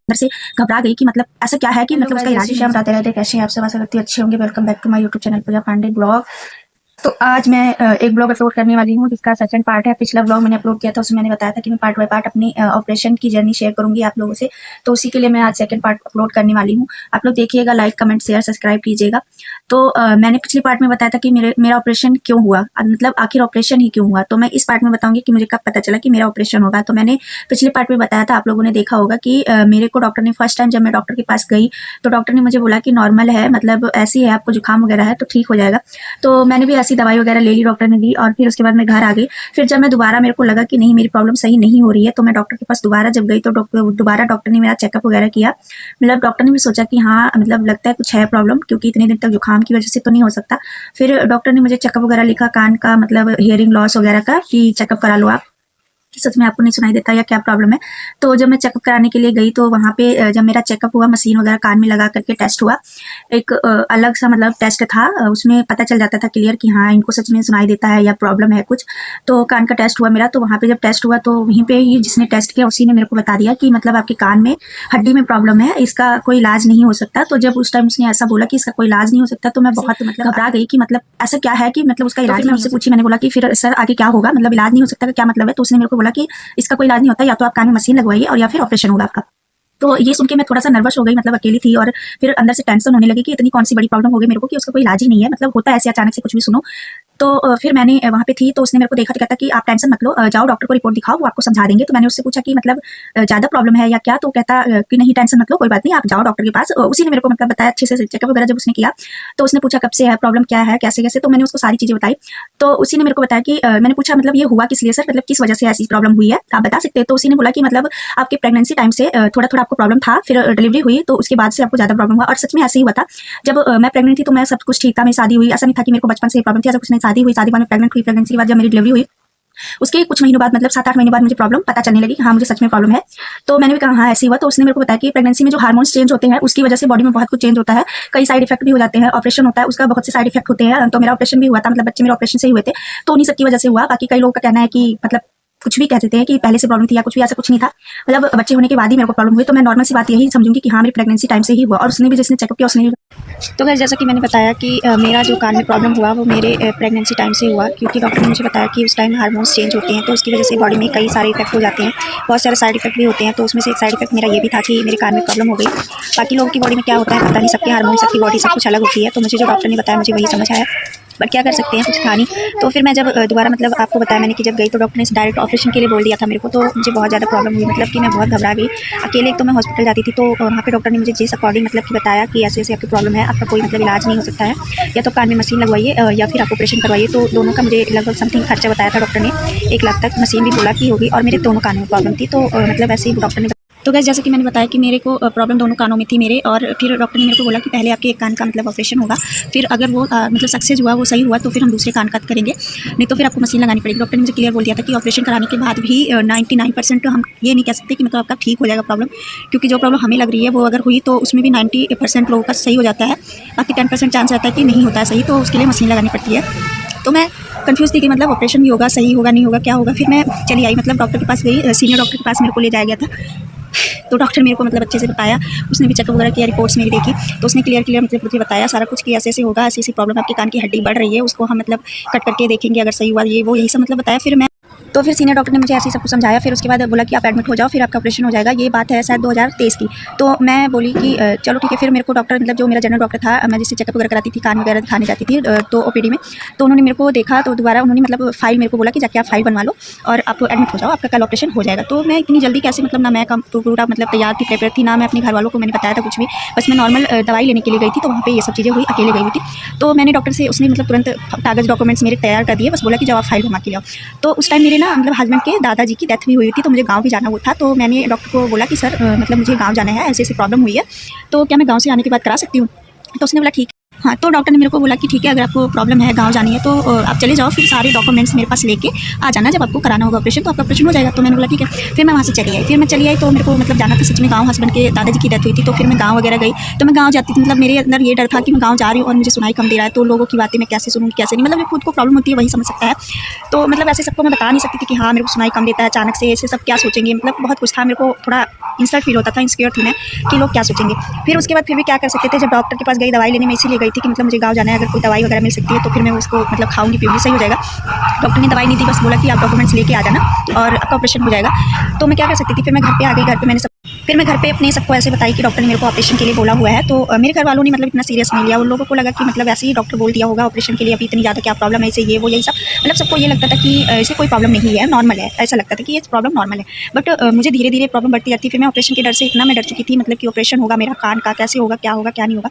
अंदर से घबरा गई कि मतलब ऐसा क्या है कि मतलब उसका इलाज हम बताते रहते कैसे हैं आप सब आशा करती अच्छे होंगे। Welcome back to my YouTube channel Puja Pandey blog. तो आज मैं एक ब्लॉग अपलोड करने वाली हूँ जिसका सेकंड पार्ट है। पिछला ब्लॉग मैंने अपलोड किया था उसमें मैंने बताया था कि मैं पार्ट बाय पार्ट अपनी ऑपरेशन की जर्नी शेयर करूंगी आप लोगों से। तो उसी के लिए मैं आज सेकंड पार्ट अपलोड करने वाली हूँ। आप लोग देखिएगा, लाइक कमेंट शेयर सब्सक्राइब कीजिएगा। तो मैंने पिछली पार्ट में बताया था कि मेरा ऑपरेशन क्यों हुआ, मतलब आखिर ऑपरेशन ही क्यों हुआ। तो मैं इस पार्ट में बताऊंगी कि मुझे कब पता चला कि मेरा ऑपरेशन होगा। तो मैंने पिछले पार्ट में बताया था, आप लोगों ने देखा होगा कि मेरे को डॉक्टर ने फर्स्ट टाइम जब मैं डॉक्टर के पास गई तो डॉक्टर ने मुझे बोला कि नॉर्मल है, मतलब ऐसी है, आपको जुकाम वगैरह है तो ठीक हो जाएगा। तो मैंने भी ऐसी दवाई वगैरह ले ली, डॉक्टर ने दी, और फिर उसके बाद मैं घर आ गई। फिर जब मैं दोबारा मेरे को लगा कि नहीं मेरी प्रॉब्लम सही नहीं हो रही है तो मैं डॉक्टर के पास दोबारा जब गई तो दोबारा डॉक्टर ने मेरा चेकअप वगैरह किया। मतलब डॉक्टर ने भी सोचा कि हाँ मतलब लगता है कुछ है प्रॉब्लम, क्योंकि इतने दिन तक जुकाम की वजह से तो नहीं हो सकता। फिर डॉक्टर ने मुझे चेकअप वगैरह लिखा कान का, मतलब हियरिंग लॉस वगैरह का, कि चेकअप करा लो आप कि सच में आपको नहीं सुनाई देता या क्या प्रॉब्लम है। तो जब मैं चेकअप कराने के लिए गई तो वहाँ पे जब मेरा चेकअप हुआ, मशीन वगैरह कान में लगा करके टेस्ट हुआ, एक अलग सा मतलब टेस्ट था, उसमें पता चल जाता था क्लियर कि हाँ इनको सच में सुनाई देता है या प्रॉब्लम है कुछ। तो कान का टेस्ट हुआ मेरा, तो वहाँ पे जब टेस्ट हुआ तो वहीं पे ही जिसने टेस्ट किया उसी ने मेरे को बता दिया कि मतलब आपके कान में हड्डी में प्रॉब्लम है, इसका कोई इलाज नहीं हो सकता। तो जब उस टाइम उसने ऐसा बोला कि इसका कोई इलाज नहीं हो सकता तो मैं बहुत मतलब घबरा गई कि मतलब ऐसा क्या है कि मतलब उसका इलाज। मैं उससे पूछी, मैंने बोला कि फिर सर आगे क्या होगा, मतलब इलाज नहीं हो सकता का क्या मतलब है। तो उसने मेरे को बोला कि इसका कोई इलाज नहीं होता, या तो आप कान में मशीन लगवाइए और या फिर ऑपरेशन होगा आपका। तो ये सुन के मैं थोड़ा सा नर्वस हो गई, मतलब अकेली थी, और फिर अंदर से टेंशन होने लगी कि इतनी कौन सी बड़ी प्रॉब्लम हो गई मेरे को कि उसका कोई इलाज ही नहीं है, मतलब होता है ऐसे अचानक से कुछ भी सुनो। तो फिर मैंने वहाँ पे थी तो उसने मेरे को देखा तो कहता कि आप टेंशन मत लो, जाओ डॉक्टर को रिपोर्ट दिखाओ, वो आपको समझा देंगे। तो मैंने उससे पूछा कि मतलब ज़्यादा प्रॉब्लम है या क्या, तो कहता कि नहीं टेंशन मत लो, कोई बात नहीं, आप जाओ डॉक्टर के पास। उसी ने मेरे को मतलब बताया अच्छे से चेकअप वगैरह जब उसने किया। तो उसने पूछा कब से है प्रॉब्लम, क्या है, कैसे कैसे, तो मैंने उसको सारी चीज़ें बताई। तो उसी ने मेरे को बताया कि मैंने पूछा मतलब ये हुआ किस लिए सर, मतलब किस वजह से ऐसी प्रॉब्लम हुई है, आप बता सकते हैं। तो उसी ने बोला कि मतलब आपके प्रेगनेंसी टाइम से थोड़ा थोड़ा आपको प्रॉब्लम था, फिर डिलीवरी हुई तो उसके बाद से आपको ज़्यादा प्रॉब्लम हुआ। और सच में ऐसे ही हुआ था। जब मैं प्रेग्नेंट थी तो मैं सब कुछ ठीक था, मेरी शादी हुई, ऐसा नहीं था कि मेरे को बचपन से प्रॉब्लम थी, ऐसा कुछ नहीं। शादी हुई, शादी बाद में प्रेग्नेंट हुई, प्रेगनेंसी के बाद जब मेरी डिलीवरी हुई उसके कुछ महीनों बाद, मतलब 7-8 महीने बाद मुझे प्रॉब्लम पता चलने लगी कि हाँ मुझे सच में प्रॉब्लम है। तो मैंने भी कहा हाँ ऐसे ही हुआ। तो उसने मेरे को बताया कि प्रेगनेंसी में जो हार्मोन्स चेंज होते हैं उसकी वजह से बॉडी में बहुत कुछ चेंज होता है, कई साइड इफेक्ट भी हो जाते हैं, ऑपरेशन होता है उसका बहुत से साइड इफेक्ट होते हैं। तो मेरा ऑपरेशन भी हुआ था, मतलब बच्चे मेरे ऑपरेशन से ही हुए थे, तो उन्हीं सब की वजह से हुआ। बाकी कई लोगों का कहना है कि मतलब कुछ भी कह देते हैं कि पहले से प्रॉब्लम थी या कुछ भी, ऐसा कुछ नहीं था, मतलब बच्चे होने के बाद ही मेरे को प्रॉब्लम हुई। तो मैं नॉर्मल सी बात यही समझूंगी कि हाँ मेरी प्रेगनेंसी टाइम से ही हुआ। और उसने भी जिसने चेकअप किया उसने। तो गाइस जैसा कि मैंने बताया कि मेरा जो कान में प्रॉब्लम हुआ वो मेरे प्रेगनेंसी टाइम से हुआ, क्योंकि डॉक्टर ने मुझे बताया कि उस टाइम हार्मोन्स चेंज होते हैं तो उसकी वजह से बॉडी में कई सारे इफेक्ट हो जाते हैं, बहुत सारे साइड इफेक्ट भी होते हैं। तो उसमें से एक साइड इफेक्ट मेरा ये भी था कि मेरे कान में प्रॉब्लम हो गई। बाकी लोगों की बॉडी में क्या होता है पता नहीं, सबके हार्मोन सबकी बॉडी सब कुछ अलग होती है। तो मुझे जो डॉक्टर ने बताया मुझे वही समझ आया, बट क्या कर सकते हैं, कुछ था नहीं। तो फिर मैं जब दोबारा मतलब आपको बताया मैंने कि जब गई तो डॉक्टर ने डायरेक्ट ऑपरेशन के लिए बोल दिया था मेरे को। तो मुझे बहुत ज़्यादा प्रॉब्लम हुई, मतलब कि मैं बहुत घबरा गई। अकेले एक तो मैं हॉस्पिटल जाती थी तो वहाँ पे डॉक्टर ने मुझे जिस अकॉर्डिंग मतलब कि बताया कि ऐसे ऐसे आपकी प्रॉब्लम है, आपका कोई मतलब इलाज नहीं हो सकता है, या तो कान में मशीन लगवाइए या फिर आप ऑपरेशन करवाइए। तो दोनों का मुझे लगभग समथिंग खर्चा बताया था डॉक्टर ने, 1 लाख तक। मशीन भी बोला कि होगी, और मेरे दोनों कानों में प्रॉब्लम थी। तो मतलब ऐसे ही डॉक्टर ने। तो गैस जैसे कि मैंने बताया कि मेरे को प्रॉब्लम दोनों कानों में थी मेरे, और फिर डॉक्टर ने मेरे को बोला कि पहले आपके एक कान का मतलब ऑपरेशन होगा, फिर अगर वो मतलब सक्सेस हुआ, वो सही हुआ तो फिर हम दूसरे कान का करेंगे, नहीं तो फिर आपको मशीन लगानी पड़ेगी। डॉक्टर ने मुझे क्लियर बोल दिया था कि ऑपरेशन कराने के बाद भी 99% तो हम ये नहीं कह सकते कि मतलब आपका ठीक हो जाएगा प्रॉब्लम, क्योंकि जो प्रॉब्लम हमें लग रही है वो अगर हुई तो उसमें भी 90% लोगों का सही हो जाता है, बाकी 10% चांस रहता है कि नहीं होता है सही, तो उसके लिए मशीन लगानी पड़ती है। तो मैं कंफ्यूज थी कि मतलब ऑपरेशन भी होगा, सही होगा, नहीं होगा, क्या होगा। फिर मैं चली आई, मतलब डॉक्टर के पास गई, सीनियर डॉक्टर के पास मेरे को ले जाया गया था। तो डॉक्टर मेरे को मतलब अच्छे से बताया, उसने भी चेकअप वगैरह किया, रिपोर्ट्स मेरी देखी, तो उसने क्लियर मतलब मुझे बताया सारा कुछ कि ऐसे ऐसे होगा, ऐसी ऐसी प्रॉब्लम, आपके कान की हड्डी बढ़ रही है, उसको हम मतलब कट करके देखेंगे, अगर सही हुआ ये वो यही सब मतलब बताया। फिर सीनियर डॉक्टर ने मुझे ऐसे ही सब कुछ समझाया। फिर उसके बाद बोला कि आप एडमिट हो जाओ, फिर आपका ऑपरेशन हो जाएगा। ये बात है शायद 2023 की। तो मैं बोली कि चलो ठीक है। फिर मेरे को डॉक्टर मतलब जो मेरा जनरल डॉक्टर था, मैं जिससे चेकअप वगैरह कराती थी, कान वगैरह दिखाने जाती थी तो ओपीडी में, तो उन्होंने मेरे को देखा तो दोबारा उन्होंने मतलब फाइल मेरे को बोला कि जाके आप फाइल बनवा लो और आप एडमिट हो जाओ, आपका कल ऑपरेशन हो जाएगा। तो मैं इतनी जल्दी कैसे, मतलब ना मैं पूरा मतलब तैयार थी, प्रिपेयर थी, ना मैं अपने घर वालों को मैंने बताया था कुछ भी, बस मैं नॉर्मल दवाई लेने के लिए गई थी। तो वहाँ पे ये सब चीज़ें हुई, अकेले गई हुई थी। तो मैंने डॉक्टर से, उसने मतलब तुरंत कागज़ डॉक्यूमेंट्स मेरे तैयार कर दिए, बस बोला कि जब आप फाइल बनवा के लाओ। तो उस टाइम मेरे ना मतलब हस्बैंड के दादाजी की डेथ भी हुई थी, तो मुझे गाँव भी जाना हुआ था। तो मैंने डॉक्टर को बोला कि सर मतलब मुझे गाँव जाना है, ऐसे ऐसी प्रॉब्लम हुई है, तो क्या मैं गाँव से आने के बाद करा सकती हूँ। तो उसने बोला ठीक है। हाँ, तो डॉक्टर ने मेरे को बोला कि ठीक है, अगर आपको प्रॉब्लम है, गाँव जानी है तो आप चले जाओ, फिर सारे डॉक्यूमेंट्स मेरे पास लेके आ जाना, जब आपको कराना होगा ऑपरेशन तो आपका ऑपरेशन हो जाएगा। तो मैंने बोला ठीक है। फिर मैं वहाँ से चली आई। फिर मैं चली आई तो मेरे को मतलब जाना था सच में गाँव, हस्बैंड के दादाजी की डेथ हुई थी, तो फिर मैं गाँव वगैरह गई। तो मैं गाँव जाती थी, मतलब मेरे अंदर ये डर था कि मैं गाँव जा रही हूँ और मुझे सुनाई कम दे रहा है, तो लोगों की बातें मैं कैसे सुनूँ, कैसे नहीं, मतलब खुद को प्रॉब्लम होती है वही समझ सकता है। तो मतलब ऐसे सबको मैं बता नहीं सकती थी कि हाँ, मेरे को सुनाई कम देता है अचानक से, ऐसे सब क्या सोचेंगे, मतलब बहुत कुछ था। मेरे को थोड़ा इंसल्ट फील होता था, इनसिक्योर थी मैं कि लोग क्या सोचेंगे। फिर उसके बाद फिर भी क्या कर सकते थे, जब डॉक्टर के पास गई दवाई लेने, में इसीलिए गई थी कि मतलब मुझे गाँव जाना है, अगर कोई दवाई वगैरह मिल सकती है तो फिर मैं उसको मतलब खाऊंगी, पीऊंगी, सही हो जाएगा। डॉक्टर ने दवाई नहीं दी, बस बोला कि आप डॉक्यूमेंट्स लेके आ जाना और आपका ऑपरेशन हो जाएगा। तो मैं क्या कर सकती थी, फिर मैं घर पे आ गई। घर पे मैंने फिर मैं घर पे अपने सबको ऐसे बताई कि डॉक्टर ने मेरे को ऑपरेशन के लिए बोला हुआ है। तो मेरे घर वालों ने मतलब इतना सीरियस नहीं लिया। उन लोगों को लगा कि मतलब ऐसे ही डॉक्टर बोल दिया होगा ऑपरेशन के लिए, अभी इतनी ज़्यादा क्या प्रॉब्लम है, इसे ये वो यही सब, मतलब सबको ये लगता था कि ऐसे कोई प्रॉब्लम नहीं है, नॉर्मल है, ऐसा लगता था कि ये प्रॉब्लम नॉर्मल है। बट मुझे धीरे धीरे प्रॉब्लम बढ़ती जाती। फिर मैं ऑपरेशन के डर से इतना मैं डर चुकी थी, मतलब कि ऑपरेशन होगा मेरा कान का, कैसे होगा, क्या होगा, क्या नहीं होगा।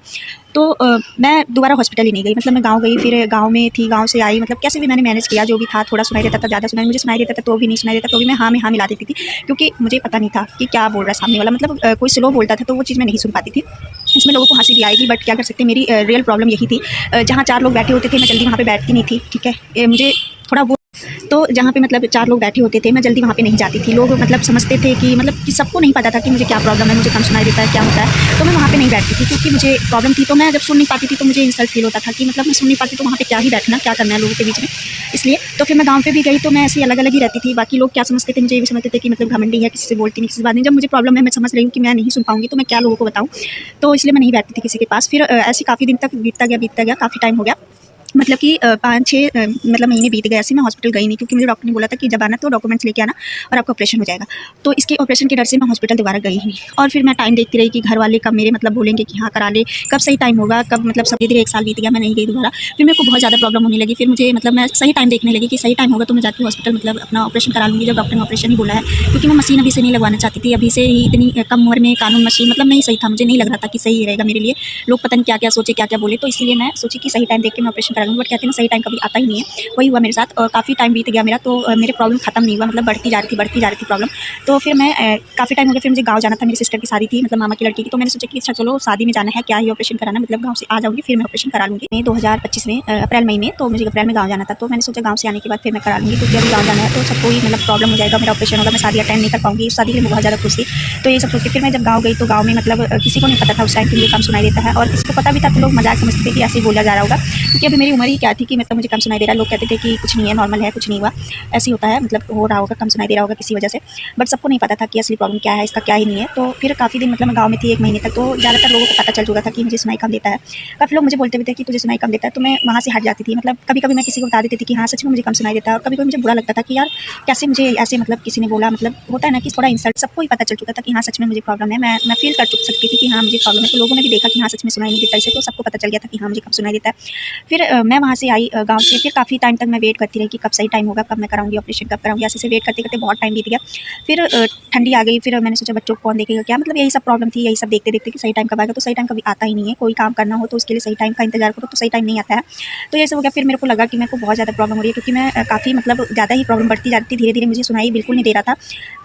तो मैं दोबारा हॉस्पिटल ही नहीं गई। मतलब मैं गाँव गई, फिर गाँव में थी, गाँव से आई, मतलब कैसे भी मैंने मैनेज किया, जो भी था। थोड़ा सुनाई देता था, ज़्यादा सुनाई मुझे सुनाई देता था तो भी, नहीं सुनाई देता तो भी मैं हाँ में हाँ मिला देती थी, क्योंकि मुझे पता नहीं था कि क्या बोल रहा है सामने वाला। मतलब कोई स्लो बोलता था तो वो चीज़ मैं नहीं सुन पाती थी। इसमें लोगों को हंसी भी आएगी, बट क्या कर सकते हैं, मेरी रियल प्रॉब्लम यही थी। जहाँ 4 लोग बैठे होते थे, मैं जल्दी वहाँ पे बैठती नहीं थी, ठीक है। मुझे थोड़ा वो, तो जहाँ पे मतलब 4 लोग बैठे होते थे, मैं जल्दी वहाँ पे नहीं जाती थी। लोग मतलब समझते थे कि मतलब कि सबको नहीं पता था कि मुझे क्या प्रॉब्लम है, मुझे कम सुनाई देता है, क्या होता है। तो मैं वहाँ पे नहीं बैठती थी, क्योंकि मुझे प्रॉब्लम थी। तो मैं जब सुन नहीं पाती थी तो मुझे इंसल्ट फील होता था कि मतलब मैं सुन नहीं पाती तो वहाँ पे क्या ही बैठना, क्या करना है लोगों के बीच में, इसलिए। तो फिर मैं गाँव पे भी गई तो मैं ऐसे अलग अलग ही रहती थी। बाकी लोग क्या समझते थे, मुझे ये भी समझते थे कि मतलब घमंडी है, किसी से बोलती नहीं, किसी से बात नहीं। जब मुझे प्रॉब्लम है, मैं समझ रही हूँ कि मैं नहीं सुन पाऊँगी तो मैं क्या लोगों को बताऊँ, तो इसलिए मैं नहीं बैठती थी किसी के पास। फिर ऐसे काफ़ी दिन तक बीतता गया, काफ़ी टाइम हो गया, मतलब कि 5-6 मतलब महीने बीत गए। ऐसे मैं हॉस्पिटल गई नहीं, क्योंकि मुझे डॉक्टर ने बोला था कि जब आना तो डॉक्यूमेंट्स लेके आना और आपका ऑपरेशन हो जाएगा। तो इसके ऑपरेशन के डर से मैं हॉस्पिटल दोबारा गई ही नहीं। और फिर मैं टाइम देखती रही कि घर वाले कब मेरे मतलब बोलेंगे कि हाँ करा ले, कब सही टाइम होगा, कब मतलब सब धीरे 1 साल बीत गया, मैं नहीं गई दोबारा। फिर मेरे को बहुत ज़्यादा प्रॉब्लम होने लगी। फिर मुझे मतलब मैं सही टाइम देखने लगी कि सही टाइम होगा तो मैं जाके हॉस्पिटल मतलब अपना ऑपरेशन करा लूँगी, जब डॉक्टर ने ऑपरेशन ही बोला है। क्योंकि मैं मशीन अभी से नहीं लगवाना चाहती थी, अभी से ही इतनी कम उम्र में कानून मशीन मतलब नहीं सही था, मुझे नहीं लग रहा था कि सही रहेगा मेरे लिए। लोग पता नहीं क्या क्या सोचे, क्या क्या बोले, तो इसलिए मैं सोची कि सही टाइम देख के मैं ऑपरेशन करा लूँगी। बट कहते हैं सही टाइम कभी आता ही नहीं है, वही हुआ मेरे साथ। और काफ़ी टाइम बीत गया मेरा, तो मेरे प्रॉब्लम खत्म नहीं हुआ, मतलब बढ़ती जा रही थी प्रॉब्लम। तो फिर मैं काफ़ी टाइम हो गया, फिर मुझे गाँव जाना था, मेरी सिस्टर की शादी थी, मतलब मामा की लड़की की। तो मैंने सोचा कि अच्छा चलो शादी में जाना है, क्या ही ऑपरेशन कराना, मतलब गाँव से आ जाऊँगी फिर मैं ऑपरेशन करा लूँगी। मैं 2025 में अप्रैल मई में, तो मुझे अप्रैल में गाँव जाना था। तो मैंने सोचा गाँव से आने के बाद फिर मैं करा लूँगी, क्योंकि अभी गाँव जाना है तो सबको ही मतलब प्रॉब्लम हो जाएगा, मेरा ऑपरेशन होगा, मैं शादी अटेंड नहीं कर पाऊँगी। उस शादी के लिए मैं बहुत ज़्यादा खुश थी। तो ये सब सोच के फिर मैं जब गाँव गई तो गाँव में मतलब किसी को नहीं पता था उस टाइम कि मुझे कम सुनाई देता है, और किसी को पता भी था तो लोग मजाक समझते थे कि ऐसे ही बोला जा रहा होगा, क्योंकि अभी मेरी उम्र ही क्या थी कि मतलब मुझे कम सुनाई दे रहा है। लोग कहते थे कि कुछ नहीं है, नॉर्मल है, कुछ नहीं हुआ, ऐसे ही होता है, मतलब हो रहा होगा, कम सुनाई दे रहा होगा किसी वजह से। बट सबको नहीं पता था कि असली प्रॉब्लम क्या है, इसका क्या ही नहीं है। तो फिर काफ़ी दिन मतलब मैं गाँव में थी 1 महीने तक, तो ज़्यादातर लोगों को पता चल चुका था कि मुझे सुनाई कम देता है। काफ़ी लोग मुझे बोलते भी थे कि तुझे सुनाई कम देता है, तो मैं वहाँ से हट जाती थी। मतलब कभी-कभी मैं किसी को बता देती थी कि हाँ, सच में मुझे कम सुनाई देता है, और कभी-कभी मुझे बुरा लगता था कि यार कैसे मुझे ऐसे मतलब किसी ने बोला, मतलब होता है ना कि थोड़ा इंसल्ट। सबको ही पता चल चुका था कि हाँ, सच में मुझे प्रॉब्लम है, मैं फ़ील कर सकती थी कि हाँ, मुझे प्रॉब्लम है। तो लोगों ने भी देखा कि हाँ, सच में सुनाई नहीं देता इसे, तो सबको पता चल गया था कि हाँ, मुझे कम सुनाई देता है। फिर मैं वहाँ से आई गाँव से। फिर काफ़ी टाइम तक मैं वेट करती रही कि कब सही टाइम होगा, कब मैं कराऊँगी ऑपरेशन, कब कराऊँगी। ऐसे वेट करते-करते बहुत टाइम बीत गया। फिर ठंडी आ गई, फिर मैंने सोचा बच्चों को कौन देखेगा क्या, मतलब यही सब प्रॉब्लम थी, यही सब देखते-देखते कि सही टाइम कब आएगा। तो सही टाइम कभी आता ही नहीं है। कोई काम करना हो तो उसके लिए सही टाइम का इंतज़ार करो, तो सही टाइम नहीं आता है। तो ये सब हो गया। फिर मेरे को लगा कि मेरे को बहुत ज़्यादा प्रॉब्लम हो रही है, क्योंकि मैं काफ़ी मतलब ज़्यादा ही प्रॉब्लम बढ़ती जा रही थी। धीरे-धीरे मुझे सुनाई बिल्कुल नहीं दे रहा था।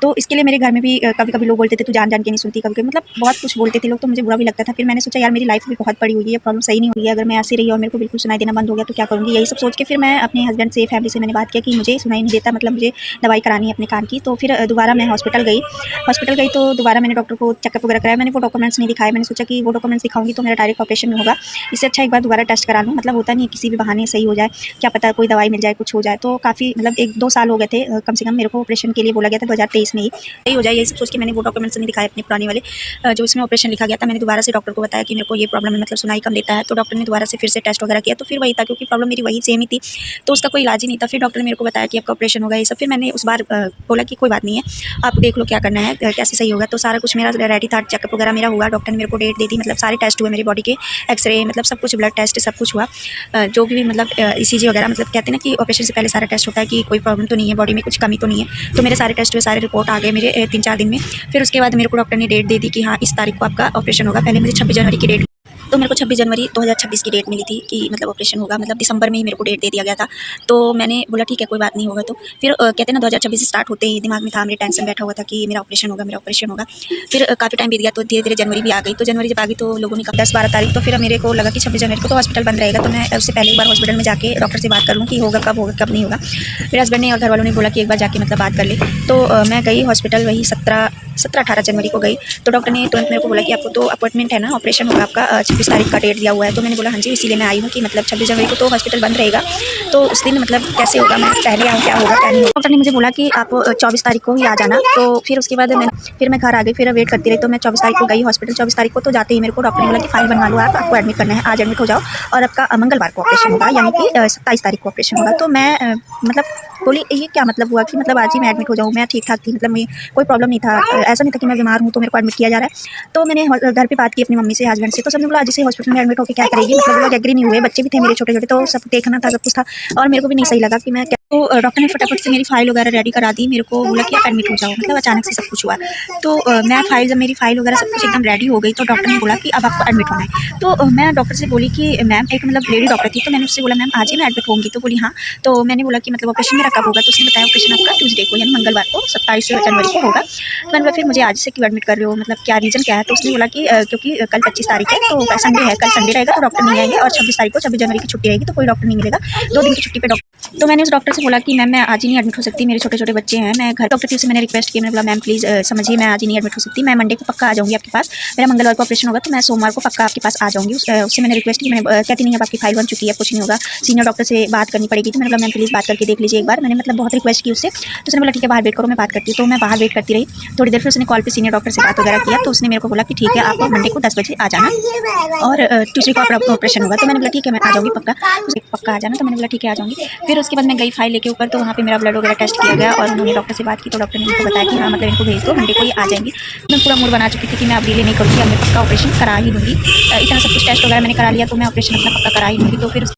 तो इसके लिए मेरे घर में भी कभी-कभी लोग बोलते थे तू जान-जान के नहीं सुनती, कभी-कभी मतलब बहुत कुछ बोलते थे लोग, तो मुझे बुरा भी लगता था। फिर मैंने सोचा यार मेरी लाइफ़ भी बहुत पड़ी हुई है, प्रॉब्लम सही नहीं हो रही है, अगर मैं ऐसे रही और मेरे को बिल्कुल सुनाई देना बंद हो गया तो क्या करूँगी? यही सब सोच के फिर मैं अपने हस्बैंड से, फैमिली से मैंने बात किया कि मुझे सुनाई नहीं देता, मतलब मुझे दवाई करानी है अपने कान की। तो फिर दोबारा मैं हॉस्पिटल गई तो दोबारा मैंने डॉक्टर को चेकअप वगैरह कराया। मैंने वो डॉक्यूमेंट्स नहीं दिखाए, मैंने सोचा कि वो डॉक्यूमेंट्स दिखाऊंगी तो मेरा डायरेक्ट ऑपरेशन में होगा, इससे अच्छा एक बार दोबारा टेस्ट करा लूँ, मतलब होता नहीं है किसी भी बहाने सही हो जाए, क्या पता कोई दवाई मिल जाए, कुछ हो जाए। तो काफ़ी मतलब 1-2 साल हो गए थे कम से कम, मेरे को ऑपरेशन के लिए बोला गया था 2023 में ही सही हो जाए, ये सब सोच के मैंने वो डॉक्यूमेंट्स नहीं दिखाए अपने पुराने वाले जो इसमें ऑपरेशन लिखा गया था। मैंने दोबारा से डॉक्टर को बताया कि मेरे को ये प्रॉब्लम है, मतलब सुनाई कम देता है। तो डॉक्टर ने दोबारा से फिर से टेस्ट वगैरह किया, तो फिर वही था, क्योंकि प्रॉब्लम मेरी वही सेम ही थी, तो उसका कोई इलाज ही नहीं था। फिर डॉक्टर ने मेरे को बताया कि आपका ऑपरेशन होगा ये सब। फिर मैंने उस बार बोला कि कोई बात नहीं है, आप देख लो क्या करना है, कैसे सही होगा। तो सारा कुछ मेरा रेडी था, चेकअप वगैरह मेरा हुआ, डॉक्टर ने मेरे को डेट दे दी, मतलब सारे टेस्ट हुए मेरी बॉडी के, एक्सरे मतलब सब कुछ, ब्लड टेस्ट सब कुछ हुआ, जो भी मतलब ईसीजी वगैरह, मतलब कहते हैं ना कि ऑपरेशन से पहले सारा टेस्ट होता है कि कोई प्रॉब्लम तो नहीं है बॉडी में, कुछ कमी तो नहीं है। तो मेरे सारे टेस्ट हुए, सारे रिपोर्ट आ गए मेरे 3-4 दिन में। फिर उसके बाद मेरे को डॉक्टर ने डेट दे दी कि हाँ इस तारीख को आपका ऑपरेशन होगा। पहले मुझे 26 जनवरी की डेट तो मेरे को 26 जनवरी 2026 की डेट मिली थी कि मतलब ऑपरेशन होगा, मतलब दिसंबर में ही मेरे को डेट दे दिया गया था। तो मैंने बोला ठीक है कोई बात नहीं होगा। तो फिर कहते हैं ना 2026 स्टार्ट होते ही दिमाग में था, मेरे टेंशन बैठा हुआ था कि मेरा ऑपरेशन होगा, मेरा ऑपरेशन होगा। फिर काफ़ी टाइम बीत गया, तो धीरे धीरे जनवरी भी आ गई। तो जनवरी जब आ गई तो लोगों ने कहा 10-12 तारीख, तो फिर मेरे को लगा कि 26 जनवरी को तो हॉस्पिटल बंद रहेगा, तो मैं उससे पहले एक बार हॉस्पिटल में जाके डॉक्टर से बात कर लूँ कि होगा कब नहीं होगा। मेरे हस्बैंड ने और घर वालों ने बोला कि एक बार जाके मतलब बात कर ले। तो मैं गई हॉस्पिटल, वही 17-18 जनवरी को गई। तो डॉक्टर ने तुरंत मेरे को बोला कि आपको तो अपॉइंटमेंट है ना, ऑपरेशन होगा आपका 26 तारीख का डेट दिया हुआ है। तो मैंने बोला हाँ जी, इसीलिए मैं आई हूँ कि मतलब 26 जनवरी को तो हॉस्पिटल बंद रहेगा, तो उस दिन मतलब कैसे होगा, मैं पहले आऊँ, क्या होगा क्या नहीं होगा। डॉक्टर ने मुझे बोला कि आप 24 तारीख को ही आ जाना। तो फिर उसके बाद मैं घर आ गई, फिर वेट करती रही। तो मैं 24 तारीख को गई हॉस्पिटल। 24 तारीख को तो जाते ही मेरे को डॉक्टर ने बोला कि फाइल बनवा लो, आपको एडमिट करना है, आज एडमिट हो जाओ और आपका मंगलवार को ऑपरेशन होगा, यानी कि 27 तारीख को ऑपरेशन होगा। तो मैं मतलब बोली ये क्या मतलब हुआ कि मतलब आज ही मैं एडमिट हो जाऊँ, मैं ठीक ठाक थी, मतलब मैं कोई प्रॉब्लम नहीं था, ऐसा नहीं था कि मैं बीमार हूँ तो मेरे को एडमिट किया जा रहा है। तो मैंने घर पे बात की अपनी मम्मी से, हस्बैंड से। तो सबने बोला आज से हॉस्पिटल में एडमिट होकर क्या करेगी, मतलब लोग एग्री नहीं हुए, बच्चे भी थे मेरे छोटे छोटे, तो सब देखना था, सब कुछ था और मेरे को भी नहीं सही लगा कि मैं क्या। तो डॉक्टर ने फटाफट से मेरी फाइल वगैरह रेडी करा दी, मेरे को बोला कि आप एडमिट हो जाओ, मतलब अचानक से सब कुछ हुआ। तो मैं फाइल, जब मेरी फाइल वगैरह सब कुछ एकदम रेडी हो गई तो डॉक्टर ने बोला कि अब आपको एडमिट होना है। तो मैं डॉक्टर से बोली कि मैम, एक मतलब लेडी डॉक्टर थी, तो मैंने उससे बोला मैम आज ही मैं एडमिट होंगी। तो बोली हाँ। तो मैंने बोला कि मतलब ऑपरेशन मेरा कब होगा, तो उसने बताया ऑपरेशन आपका ट्यूसडे को यानी मंगलवार को 27 जनवरी को होगा। तो मैंने बोला फिर मुझे आज से क्यों एडमिट कर रहे हो, मतलब क्या रीज़न क्या है। तो उसने बोला कि क्योंकि कल 25 तारीख है, तो संडे है, कल संडे रहेगा तो डॉक्टर नहीं आएंगे, और 26 तारीख को 26 जनवरी की छुट्टी रहेगी, तो कोई डॉक्टर नहीं मिलेगा, 2 दिन की छुट्टी पे डॉक्टर। तो मैंने उस डॉक्टर से बोला कि मैम मैं आज ही नहीं एडमिट हो सकती, मेरे छोटे छोटे बच्चे हैं, मैं घर डॉक्टर थी, उससे मैंने रिक्वेस्ट की, मैंने बोला मैम प्लीज़ समझिए मैं आज ही नहीं एडमिट हो सकती, मैं मंडे को पक्का आ जाऊँगी आपके पास, मेरा मंगलवार को ऑपरेशन होगा तो मैं सोमवार को पक्का आपके पास आ जाऊँगी। उससे मैंने रिक्वेस्ट की, मैंने कहती नहीं अब आपकी फाइल बन चुकी है, कुछ नहीं होगा, सीनियर डॉक्टर से बात करनी पड़ेगी। तो मैंने बोला मैम प्लीज़ बात करके देख लीजिए एक बार, मैंने मतलब बहुत रिक्वेस्ट की उससे। तो उसने बोला ठीक है बाहर वेट करो, मैं बात करती हूँ। तो मैं बाहर वेट करती रही थोड़ी देर, फिर उसने कॉल पे सीनियर डॉक्टर से बात वगैरह किया। तो उसने मेरे को बोला कि ठीक है आप मंडे को 10 बजे आ जाना और ट्यूसडे को आपका ऑपरेशन होगा। तो मैंने बोला ठीक है मैं आ जाऊँगी पक्का आ जाना। तो मैंने बोला ठीक है आ जाऊँगी। फिर उसके बाद मैं गई फाइल लेके ऊपर, तो वहाँ पे मेरा ब्लड वगैरह टेस्ट किया गया और उन्होंने डॉक्टर से बात की। तो डॉक्टर ने मुझको बताया कि हाँ मतलब इनको भेज दो, मंडे को ये आ जाएंगी। मैं पूरा मूड बना चुकी थी कि मैं अब डिले नहीं करूँगी, अब मैं पक्का ऑपरेशन करा ही दूँगी। इतना सब कुछ टेस्ट वगैरह मैंने करा लिया, तो मैं ऑपरेशन अपना पक्का करा ही दूँगी। तो फिर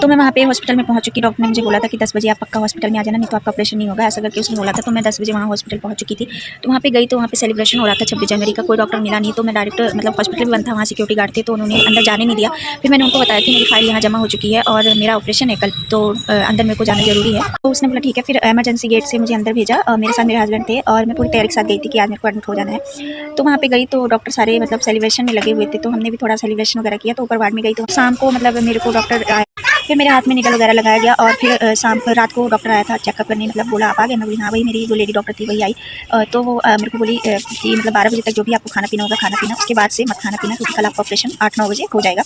तो मैं वहाँ पे हॉस्पिटल में पहुँच चुकी। डॉक्टर ने मुझे बोला था कि 10 बजे आप पक्का हॉस्पिटल में आ जाना, नहीं तो आपका ऑपरेशन नहीं होगा, ऐसा करके उसने बोला था। तो मैं 10 बजे वहाँ हॉस्पिटल पहुँच चुकी थी। तो वहाँ पे गई, तो वहाँ पे सेलिब्रेशन हो रहा था 26 जनवरी का, कोई डॉक्टर मिला नहीं। तो मैं डायरेक्ट मतलब हॉस्पिटल में बंद था, वहाँ सिक्योरिटी गार्ड थे, तो उन्होंने अंदर जाने नहीं दिया। फिर मैंने उनको बताया कि मेरी फाइल यहाँ जमा हो चुकी है और मेरा ऑपरेशन है कल, तो अंदर मेरे को जाना जरूरी है। तो उसने बोला ठीक है। फिर इमरजेंसी गेट से मुझे अंदर भेजा और मेरे साथ मेरे हस्बैंड थे और मैं पूरी तैयारी के साथ गई थी कि आज मेरे को एडमिट हो जाना है। तो वहाँ पे गई तो डॉक्टर सारे मतलब सेलिब्रेशन में लगे हुए थे, तो हमने भी थोड़ा सेलिब्रेशन वगैरह किया। तो ऊपर वार्ड में गई, तो शाम को मतलब मेरे को डॉक्टर आया, फिर मेरे हाथ में निकल वगैरह लगाया गया और फिर रात को डॉक्टर आया था चेकअप करने, मतलब बोला आप आ गए। मैं बोली हाँ, वही मेरी जो लेडी डॉक्टर थी वही आई। तो वो मेरे को बोली कि मतलब 12 बजे तक जो भी आपको खाना पीना होगा खाना पीना, उसके बाद से मत खाना पीना, क्योंकि कल आपका ऑपरेशन 8-9 बजे हो जाएगा।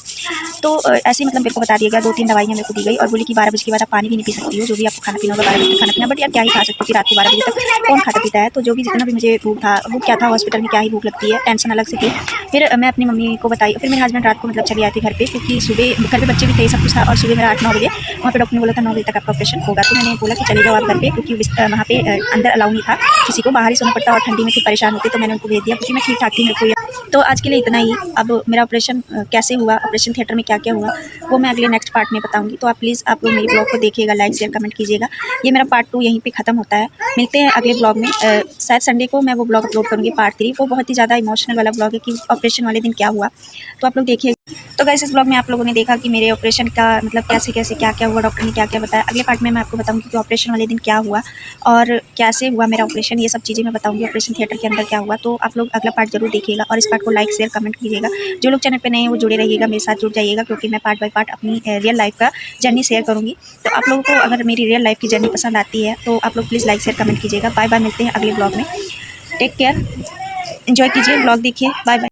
तो ऐसे ही मतलब मेरे को बता दिया गया, 2-3 दवाइयाँ मेरे को दी गई और बोली कि 12 बजे के बाद आप पानी भी नहीं पी सकती हो, जो भी आपको खाना पीना होगा 12 बजे तक खाना पीना। बट यार क्या ही खा सकती थी, रात को 12 बजे तक कौन खाता पीता है। तो जो भी जितना भी मुझे भूख था, वो क्या था, हॉस्पिटल में क्या ही भूख लगती है, टेंशन अलग से थी। फिर मैं अपनी मम्मी को बताई, फिर मेरे हस्बैंड रात को मतलब चले आए थे घर पे, क्योंकि सुबह घर पे बच्चे भी थे, सब कुछ था, और सुबह मेरा 8-9 बजे वहाँ पे डॉक्टर ने बोला था 9 बजे तक आपका ऑपरेशन होगा। तो मैंने बोला कि चले जाओ आप घर पे, क्योंकि वहाँ पे अंदर अलाउ नहीं था, किसी को बाहर ही सोना पड़ता और ठंडी में फिर परेशान होते। तो मैंने उनको भेज दिया, क्योंकि मैं ठीक ठाक थी, मेरे को। तो आज के लिए इतना ही। अब मेरा ऑपरेशन कैसे हुआ, ऑपरेशन थिएटर में क्या क्या हुआ, वो मैं अगले नेक्स्ट पार्ट में बताऊँगी। तो आप प्लीज़ आप लोग मेरी ब्लॉग को देखिएगा, लाइक शेयर कमेंट कीजिएगा। ये मेरा पार्ट 2 यहीं पे ख़त्म होता है। मिलते हैं अगले ब्लॉग में। शायद संडे को मैं वो ब्लॉग अपलोड करूँगी, पार्ट 3। वो बहुत ही ज़्यादा इमोशनल वाला ब्लॉग है कि ऑपरेशन वाले दिन क्या हुआ, तो आप लोग देखिए। तो गाइस इस ब्लॉग में आप लोगों ने देखा कि मेरे ऑपरेशन का मतलब कैसे कैसे क्या क्या हुआ, डॉक्टर ने क्या क्या बताया। अगले पार्ट में मैं आपको बताऊंगी कि ऑपरेशन वाले दिन क्या हुआ और कैसे हुआ मेरा ऑपरेशन, ये सब चीज़ें मैं बताऊंगी। ऑपरेशन थिएटर के अंदर क्या हुआ, तो आप लोग अगला पार्ट जरूर देखिएगा और इस पार्ट को लाइक शेयर कमेंट कीजिएगा। जो लोग चैनल पे नए हैं वो जुड़े रहिएगा, मेरे साथ जुड़ जाइएगा, क्योंकि मैं पार्ट बाय पार्ट अपनी रियल लाइफ का जर्नी शेयर करूँगी। तो आप लोगों को अगर मेरी रियल लाइफ की जर्नी पसंद आती है तो आप लोग प्लीज़ लाइक शेयर कमेंट कीजिएगा। बाय बाय, मिलते हैं अगले ब्लॉग में। टेक केयर, एंजॉय कीजिए, ब्लॉग देखिए, बाय बाय।